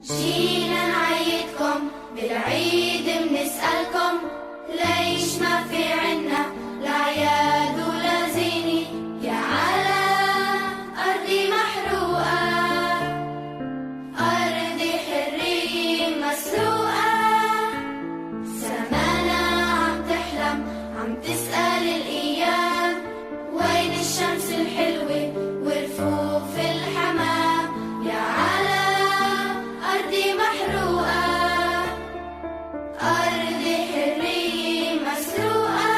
جينا نعيدكم بالعيد بنسألكم ليش ما في عنا الأعياد ولا زينة يا على أرضي محروقة، أرضي حرية مسروقة، سمانا عم تحلم عم تسأل الأيام وين الشمس الحلوة ورفوف الحمام يا على أرضي محروقة، أرضي حرية مسروقة،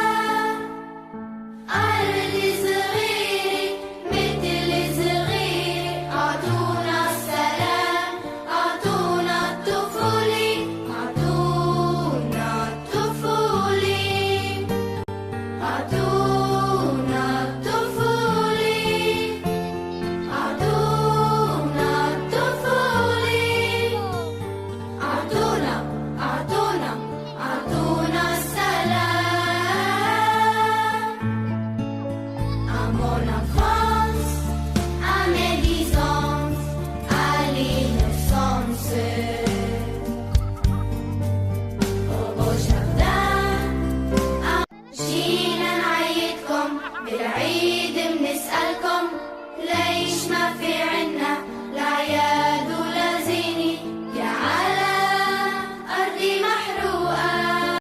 أرضي صغيرة مثل صغيرة، أعطونا السلام أعطونا الطفولة، أعطونا الطفولة، أعطونا الطفولة، أعطونا الطفولة، أعطونا السلام. I'm on a